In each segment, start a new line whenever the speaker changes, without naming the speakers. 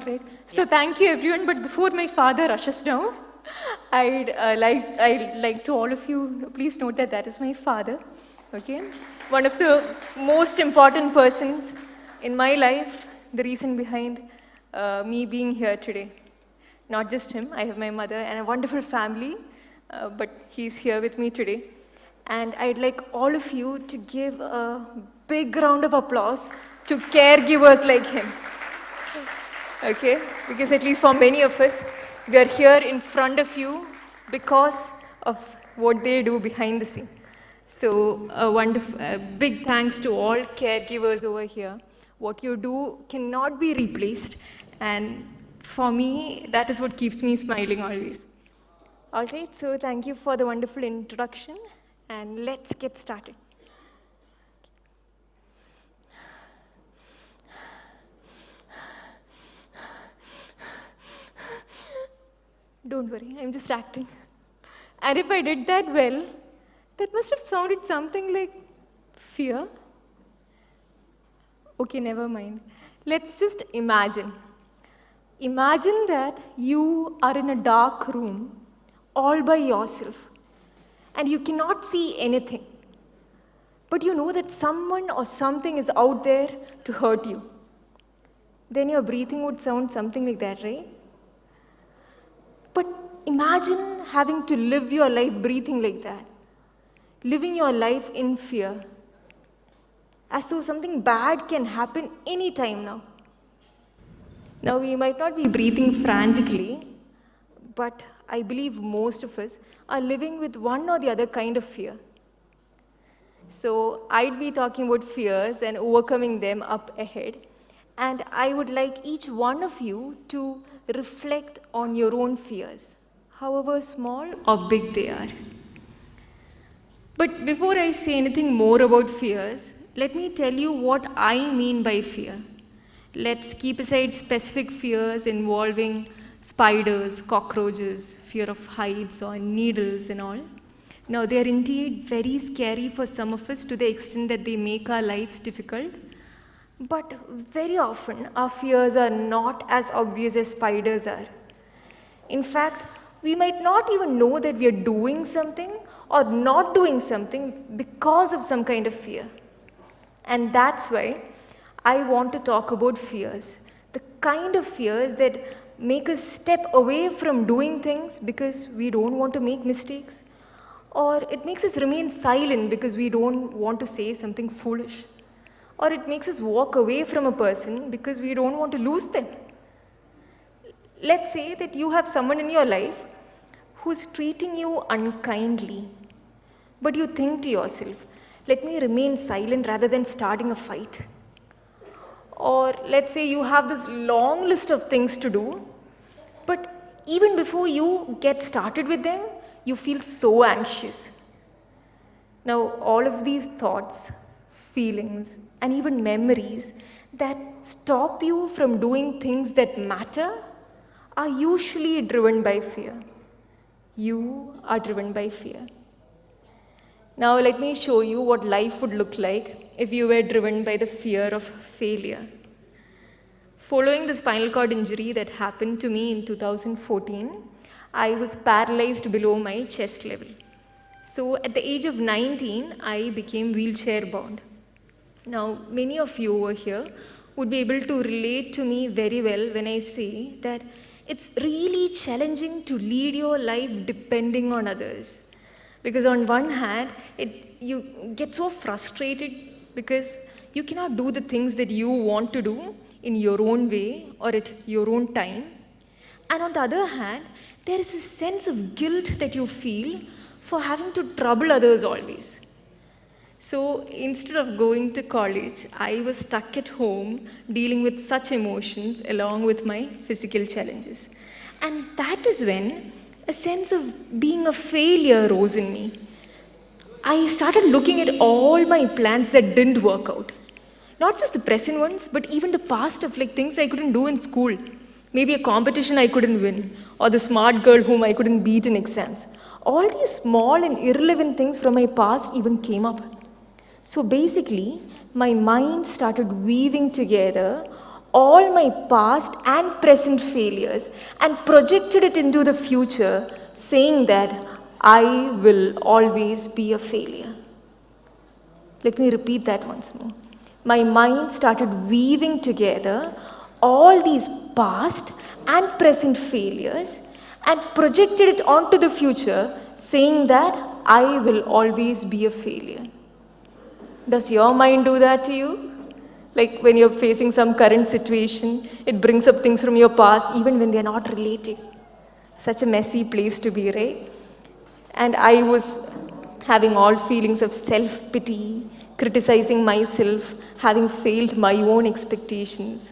right. So thank you everyone, but before my father rushes down, I'd like to all of you, please note that that is my father, okay? One of the most important persons in my life, the reason behind me being here today. Not just him, I have my mother and a wonderful family, but he's here with me today. And I'd like all of you to give a big round of applause to caregivers like him. Okay? Because at least for many of us, we are here in front of you because of what they do behind the scene. So a big thanks to all caregivers over here. What you do cannot be replaced, and for me, that is what keeps me smiling always. All right, so thank you for the wonderful introduction, and let's get started. Don't worry, I'm just acting. And if I did that well, that must have sounded something like fear. Okay, never mind. Let's just imagine. Imagine that you are in a dark room all by yourself and you cannot see anything. But you know that someone or something is out there to hurt you. Then your breathing would sound something like that, right? But imagine having to live your life breathing like that, living your life in fear, as though something bad can happen any time now. Now, we might not be breathing frantically, but I believe most of us are living with one or the other kind of fear. So, I'd be talking about fears and overcoming them up ahead. And I would like each one of you to reflect on your own fears, however small or big they are. But before I say anything more about fears, let me tell you what I mean by fear. Let's keep aside specific fears involving spiders, cockroaches, fear of heights or needles and all. Now, they are indeed very scary for some of us to the extent that they make our lives difficult. But very often, our fears are not as obvious as spiders are. In fact, we might not even know that we are doing something or not doing something because of some kind of fear. And that's why I want to talk about fears, the kind of fears that make us step away from doing things because we don't want to make mistakes, or it makes us remain silent because we don't want to say something foolish, or it makes us walk away from a person because we don't want to lose them. Let's say that you have someone in your life who's treating you unkindly, but you think to yourself, let me remain silent rather than starting a fight. Or let's say you have this long list of things to do, but even before you get started with them, you feel so anxious. Now, all of these thoughts, feelings, and even memories that stop you from doing things that matter are usually driven by fear. You are driven by fear. Now, let me show you what life would look like if you were driven by the fear of failure. Following the spinal cord injury that happened to me in 2014, I was paralyzed below my chest level. So, at the age of 19, I became wheelchair bound. Now, many of you over here would be able to relate to me very well when I say that it's really challenging to lead your life depending on others. Because on one hand, you get so frustrated because you cannot do the things that you want to do in your own way or at your own time. And on the other hand, there is a sense of guilt that you feel for having to trouble others always. So instead of going to college, I was stuck at home dealing with such emotions along with my physical challenges. And that is when a sense of being a failure rose in me. I started looking at all my plans that didn't work out. Not just the present ones, but even the past of like things I couldn't do in school. Maybe a competition I couldn't win, or the smart girl whom I couldn't beat in exams. All these small and irrelevant things from my past even came up. So basically, my mind started weaving together all my past and present failures and projected it into the future, saying that I will always be a failure. Let me repeat that once more. My mind started weaving together all these past and present failures and projected it onto the future, saying that I will always be a failure. Does your mind do that to you? Like when you're facing some current situation, it brings up things from your past, even when they're not related. Such a messy place to be, right? And I was having all feelings of self-pity, criticizing myself, having failed my own expectations.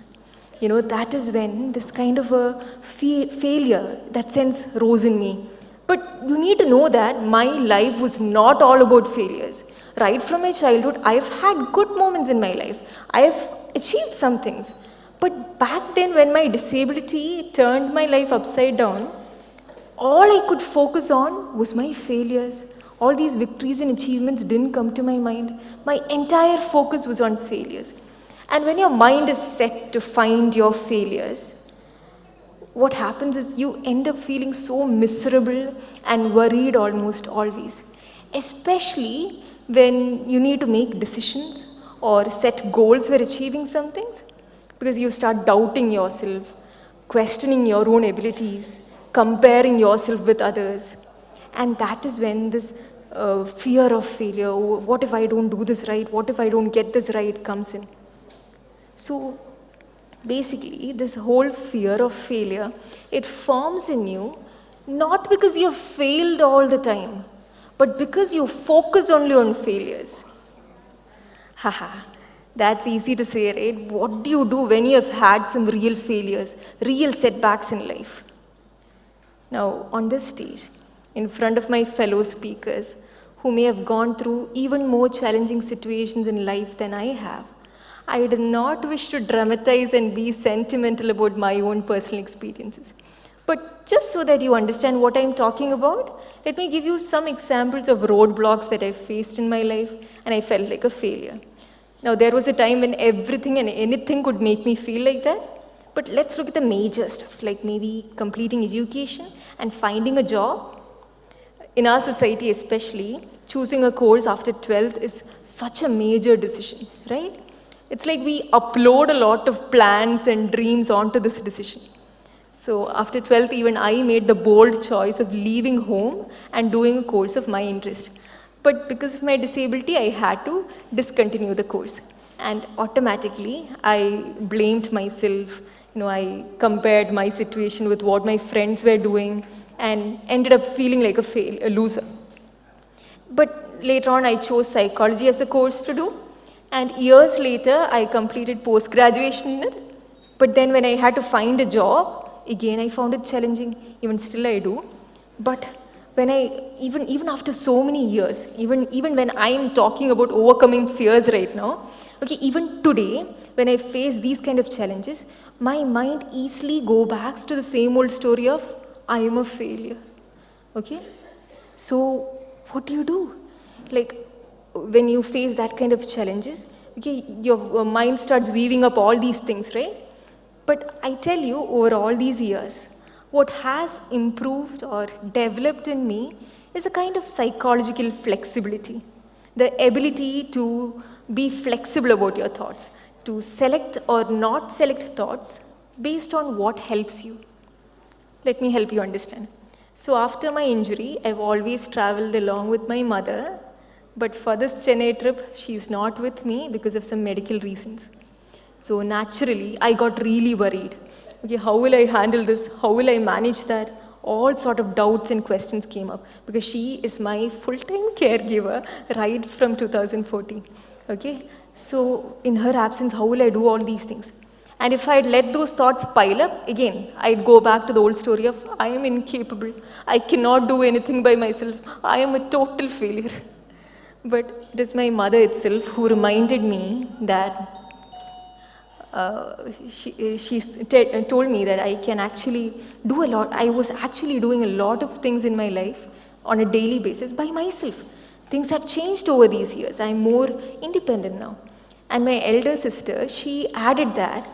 That is when this kind of a failure, that sense rose in me. But you need to know that my life was not all about failures. Right from my childhood, I have had good moments in my life. I have achieved some things. But back then, when my disability turned my life upside down, all I could focus on was my failures. All these victories and achievements didn't come to my mind. My entire focus was on failures. And when your mind is set to find your failures, what happens is you end up feeling so miserable and worried almost always. Especially when you need to make decisions or set goals for achieving some things, because you start doubting yourself, questioning your own abilities, comparing yourself with others. And that is when this fear of failure, oh, what if I don't do this right, what if I don't get this right, comes in. So basically, this whole fear of failure, it forms in you not because you've failed all the time, but because you focus only on failures. Haha, that's easy to say, right? What do you do when you have had some real failures, real setbacks in life? Now, on this stage, in front of my fellow speakers, who may have gone through even more challenging situations in life than I have, I do not wish to dramatize and be sentimental about my own personal experiences. But just so that you understand what I'm talking about, let me give you some examples of roadblocks that I faced in my life and I felt like a failure. Now, there was a time when everything and anything could make me feel like that. But let's look at the major stuff, like maybe completing education and finding a job. In our society especially, choosing a course after 12th is such a major decision, right? It's like we upload a lot of plans and dreams onto this decision. So after 12th, even I made the bold choice of leaving home and doing a course of my interest. But because of my disability, I had to discontinue the course. And automatically, I blamed myself. I compared my situation with what my friends were doing and ended up feeling like a loser. But later on, I chose psychology as a course to do. And years later, I completed post-graduation in it. But then when I had to find a job, again, I found it challenging. Even still I do. But when even after so many years, even when I'm talking about overcoming fears right now, okay, even today, when I face these kind of challenges, my mind easily goes back to the same old story of, I am a failure. Okay? So, what do? Like, when you face that kind of challenges, okay, your mind starts weaving up all these things, right? But I tell you, over all these years, what has improved or developed in me is a kind of psychological flexibility. The ability to be flexible about your thoughts, to select or not select thoughts based on what helps you. Let me help you understand. So after my injury, I've always traveled along with my mother, but for this Chennai trip, she's not with me because of some medical reasons. So naturally, I got really worried. Okay, how will I handle this? How will I manage that? All sort of doubts and questions came up because she is my full-time caregiver right from 2014. Okay, so in her absence, how will I do all these things? And if I'd let those thoughts pile up, again, I'd go back to the old story of, I am incapable. I cannot do anything by myself. I am a total failure. But it is my mother itself who reminded me that she told me that I can actually do a lot. I was actually doing a lot of things in my life on a daily basis by myself. Things have changed over these years. I'm more independent now. And my elder sister, she added that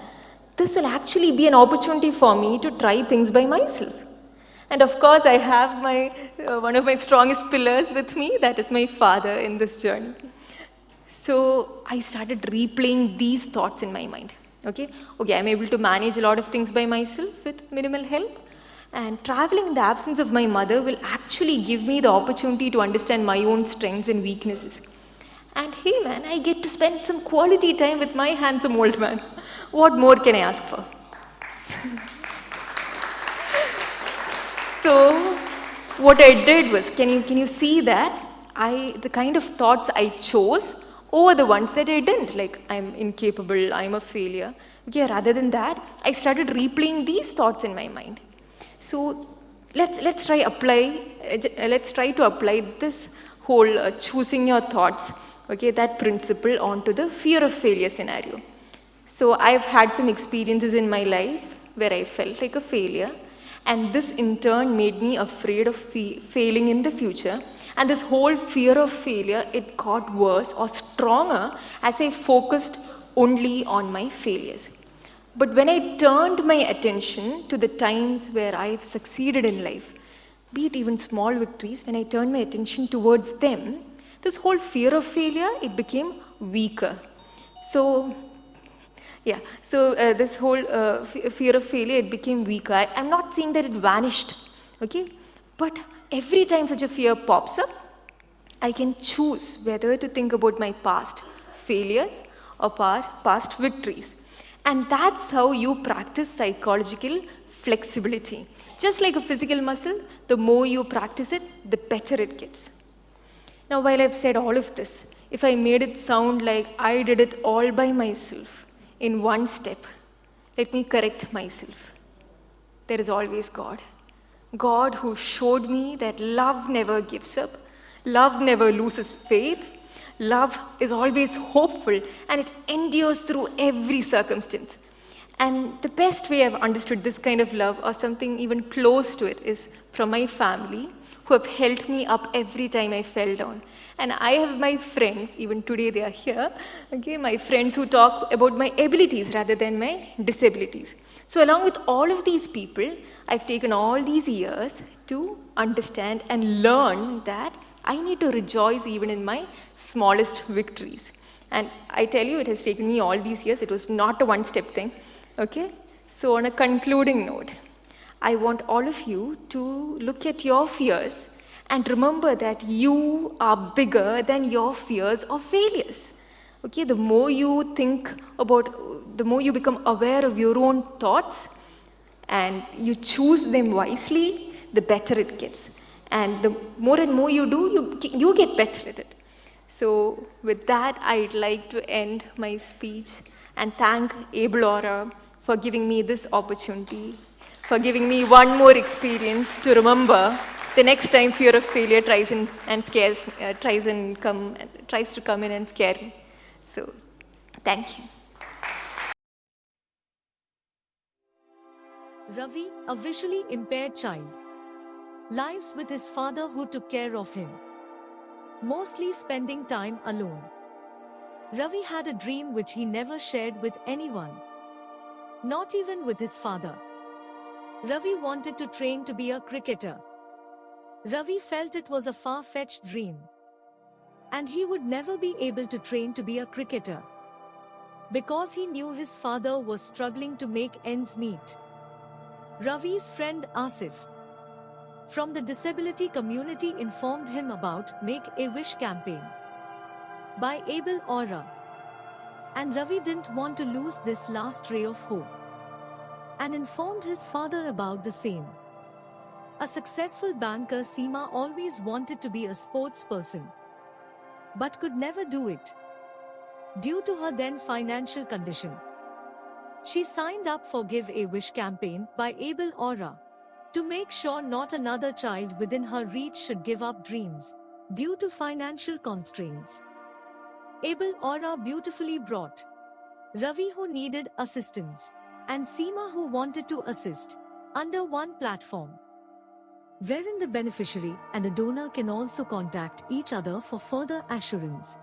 this will actually be an opportunity for me to try things by myself. And of course, I have one of my strongest pillars with me, that is my father in this journey. So I started replaying these thoughts in my mind. Okay, I'm able to manage a lot of things by myself with minimal help. And traveling in the absence of my mother will actually give me the opportunity to understand my own strengths and weaknesses. And hey man, I get to spend some quality time with my handsome old man. What more can I ask for? So what I did was, can you see that the kind of thoughts I chose over the ones that I didn't, like I'm incapable, I'm a failure. Okay, rather than that, I started replaying these thoughts in my mind. So let's try to apply this whole choosing your thoughts, okay, that principle onto the fear of failure scenario. So I've had some experiences in my life where I felt like a failure, and this in turn made me afraid of failing in the future. And this whole fear of failure, it got worse or stronger as I focused only on my failures. But when I turned my attention to the times where I've succeeded in life, be it even small victories, when I turned my attention towards them, this whole fear of failure, it became weaker. So this whole fear of failure, it became weaker. I'm not saying that it vanished, okay? But every time such a fear pops up, I can choose whether to think about my past failures or past victories. And that's how you practice psychological flexibility. Just like a physical muscle, the more you practice it, the better it gets. Now, while I've said all of this, if I made it sound like I did it all by myself, in one step, let me correct myself. There is always God. God who showed me that love never gives up, love never loses faith, love is always hopeful, and it endures through every circumstance. And the best way I've understood this kind of love, or something even close to it, is from my family, who have held me up every time I fell down. And I have my friends, even today they are here, okay, my friends who talk about my abilities rather than my disabilities. So along with all of these people, I've taken all these years to understand and learn that I need to rejoice even in my smallest victories. And I tell you, it has taken me all these years. It was not a one-step thing, okay? So on a concluding note, I want all of you to look at your fears and remember that you are bigger than your fears of failures. Okay, the more you become aware of your own thoughts and you choose them wisely, the better it gets. And the more and more you do, you get better at it. So with that, I'd like to end my speech and thank Able Aura for giving me this opportunity, for giving me one more experience to remember the next time fear of failure tries to come in and scare me. So, thank you.
Ravi, a visually impaired child, lives with his father who took care of him, mostly spending time alone. Ravi had a dream which he never shared with anyone, not even with his father. Ravi wanted to train to be a cricketer. Ravi felt it was a far-fetched dream, and he would never be able to train to be a cricketer, because he knew his father was struggling to make ends meet. Ravi's friend Asif from the disability community informed him about Make a Wish campaign by Able Aura, and Ravi didn't want to lose this last ray of hope, and informed his father about the same. A successful banker, Seema always wanted to be a sports person, but could never do it due to her then financial condition. She signed up for Give a Wish campaign by Able Aura to make sure not another child within her reach should give up dreams due to financial constraints. Able Aura beautifully brought Ravi, who needed assistance, and Seema, who wanted to assist, under one platform, wherein the beneficiary and a donor can also contact each other for further assurance.